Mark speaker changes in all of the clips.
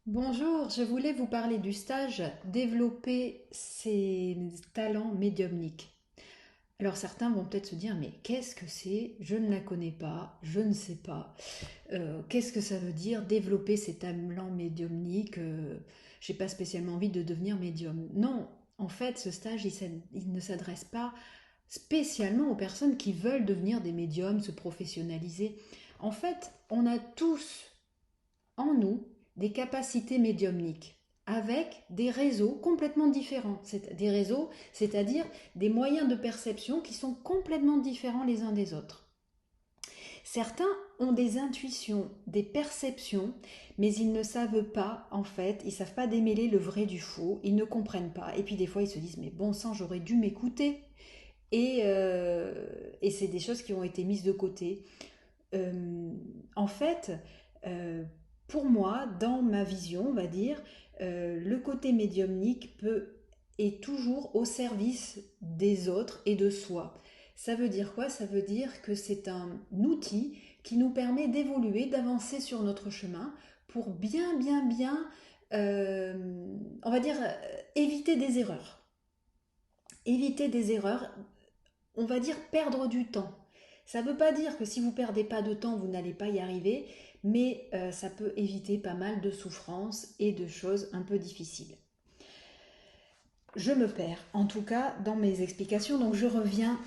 Speaker 1: Bonjour, je voulais vous parler du stage Développer ses talents médiumniques. Alors certains vont peut-être se dire, mais qu'est-ce que c'est? Je ne la connais pas, je ne sais pas. Qu'est-ce que ça veut dire développer ses talents médiumniques? J'ai pas spécialement envie de devenir médium. Non, en fait, ce stage, il ne s'adresse pas spécialement aux personnes qui veulent devenir des médiums, se professionnaliser. En fait, on a tous en nous des capacités médiumniques avec des réseaux complètement différents. Des réseaux, c'est-à-dire des moyens de perception qui sont complètement différents les uns des autres. Certains ont des intuitions, des perceptions, mais ils ne savent pas, en fait, ils ne savent pas démêler le vrai du faux, ils ne comprennent pas. Et puis des fois, ils se disent, mais bon sang, j'aurais dû m'écouter. Et c'est des choses qui ont été mises de côté. En fait, euh, pour moi, dans ma vision, on va dire, le côté médiumnique est toujours au service des autres et de soi. Ça veut dire quoi? Ça veut dire que c'est un outil qui nous permet d'évoluer, d'avancer sur notre chemin pour bien, on va dire, éviter des erreurs. Éviter des erreurs, on va dire perdre du temps. Ça ne veut pas dire que si vous ne perdez pas de temps, vous n'allez pas y arriver, mais ça peut éviter pas mal de souffrances et de choses un peu difficiles. Je me perds, en tout cas, dans mes explications, donc je reviens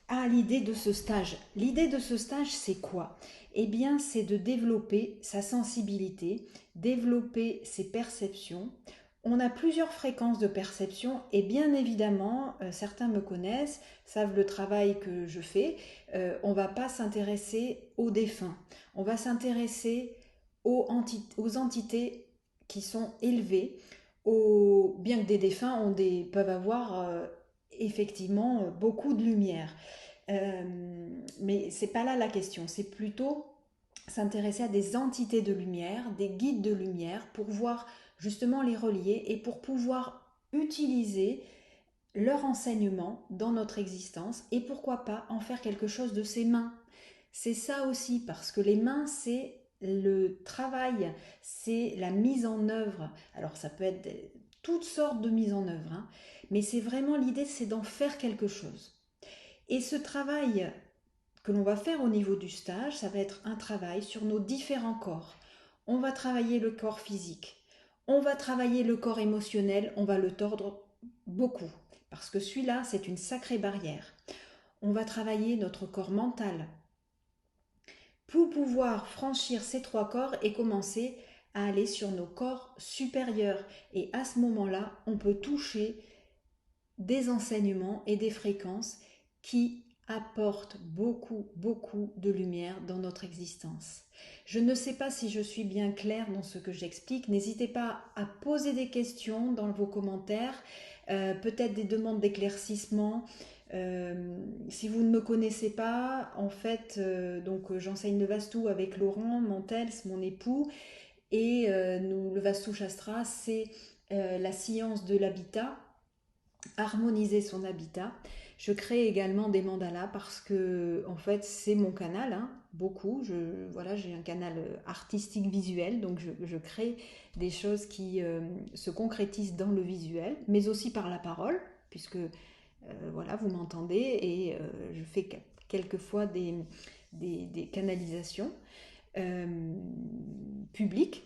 Speaker 1: à l'idée de ce stage. L'idée de ce stage, c'est quoi? Eh bien, c'est de développer sa sensibilité, développer ses perceptions. On a plusieurs fréquences de perception et bien évidemment, certains me connaissent, savent le travail que je fais. On ne va pas s'intéresser aux défunts, on va s'intéresser aux entités qui sont élevées, bien que des défunts peuvent avoir effectivement beaucoup de lumière. Mais c'est pas là la question, c'est plutôt s'intéresser à des entités de lumière, des guides de lumière, pour voir justement les relier et pour pouvoir utiliser leur enseignement dans notre existence et pourquoi pas en faire quelque chose de ses mains. C'est ça aussi, parce que les mains, c'est le travail, c'est la mise en œuvre. Alors ça peut être toutes sortes de mises en œuvre, hein, mais c'est vraiment l'idée, c'est d'en faire quelque chose. Et ce travail que l'on va faire au niveau du stage, ça va être un travail sur nos différents corps. On va travailler le corps physique, on va travailler le corps émotionnel, on va le tordre beaucoup, parce que celui-là, c'est une sacrée barrière. On va travailler notre corps mental pour pouvoir franchir ces trois corps et commencer à aller sur nos corps supérieurs. Et à ce moment-là, on peut toucher des enseignements et des fréquences qui apportent beaucoup de lumière dans notre existence. Je ne sais pas si je suis bien claire dans ce que j'explique. N'hésitez pas à poser des questions dans vos commentaires, peut-être des demandes d'éclaircissement. Si vous ne me connaissez pas, en fait, j'enseigne le Vastu avec Laurent Mantels, mon époux, et le Vastu Shastra, c'est la science de l'habitat, harmoniser son habitat. Je crée également des mandalas parce que en fait c'est mon canal, hein, beaucoup. Voilà, j'ai un canal artistique visuel, donc je crée des choses qui se concrétisent dans le visuel, mais aussi par la parole, puisque voilà, vous m'entendez et je fais quelquefois des canalisations euh, publiques.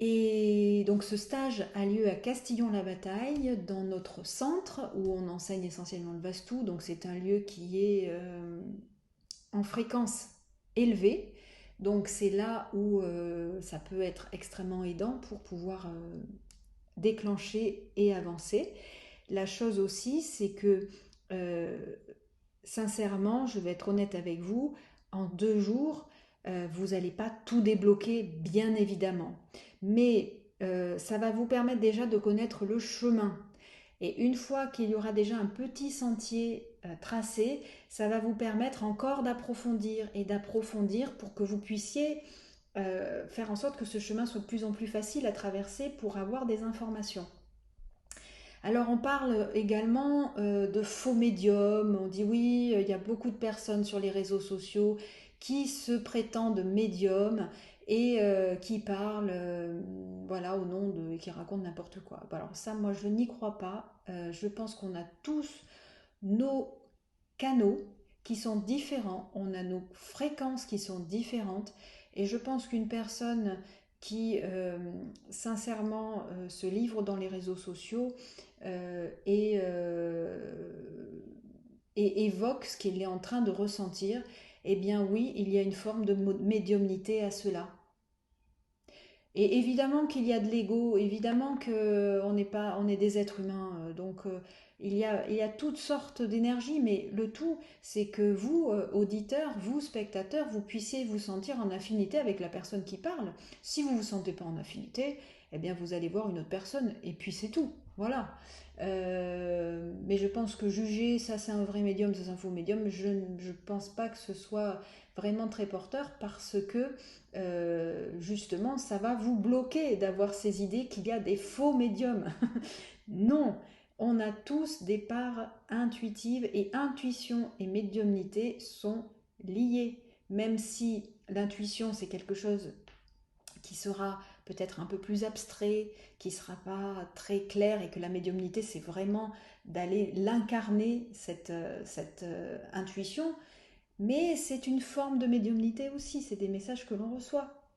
Speaker 1: Et donc ce stage a lieu à Castillon-la-Bataille, dans notre centre où on enseigne essentiellement le Vastu. Donc c'est un lieu qui est en fréquence élevée. Donc c'est là où ça peut être extrêmement aidant pour pouvoir déclencher et avancer. La chose aussi, c'est que euh, sincèrement, je vais être honnête avec vous, en 2 jours, vous n'allez pas tout débloquer, bien évidemment. Mais ça va vous permettre déjà de connaître le chemin. Et une fois qu'il y aura déjà un petit sentier tracé, ça va vous permettre encore d'approfondir et d'approfondir pour que vous puissiez faire en sorte que ce chemin soit de plus en plus facile à traverser pour avoir des informations. Alors on parle également de faux médiums, on dit oui, il y a beaucoup de personnes sur les réseaux sociaux qui se prétendent médiums et qui parle voilà, au nom de, qui raconte n'importe quoi. Bah, alors ça, moi, je n'y crois pas. Je pense qu'on a tous nos canaux qui sont différents, on a nos fréquences qui sont différentes, et je pense qu'une personne qui sincèrement se livre dans les réseaux sociaux et évoque ce qu'il est en train de ressentir, eh bien oui, il y a une forme de médiumnité à cela. Et évidemment qu'il y a de l'ego, évidemment qu'on n'est pas, on est des êtres humains, donc il y a toutes sortes d'énergies, mais le tout, c'est que vous, auditeurs, vous, spectateurs, vous puissiez vous sentir en affinité avec la personne qui parle. Si vous ne vous sentez pas en affinité, eh bien vous allez voir une autre personne, et puis c'est tout. Voilà. Mais je pense que juger ça c'est un vrai médium, ça c'est un faux médium, je ne pense pas que ce soit vraiment très porteur parce que justement, ça va vous bloquer d'avoir ces idées qu'il y a des faux médiums. Non, on a tous des parts intuitives et intuition et médiumnité sont liées. Même si l'intuition, c'est quelque chose qui sera peut-être un peu plus abstrait, qui ne sera pas très clair et que la médiumnité, c'est vraiment d'aller l'incarner, cette intuition, mais c'est une forme de médiumnité aussi, c'est des messages que l'on reçoit.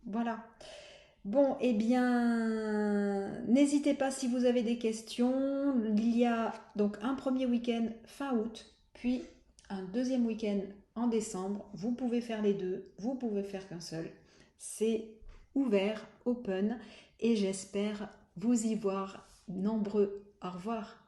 Speaker 1: Voilà. Bon, eh bien, n'hésitez pas si vous avez des questions. Il y a donc un premier week-end fin août, puis un deuxième week-end en décembre. Vous pouvez faire les deux, vous pouvez faire qu'un seul. C'est ouvert, open, et j'espère vous y voir nombreux. Au revoir.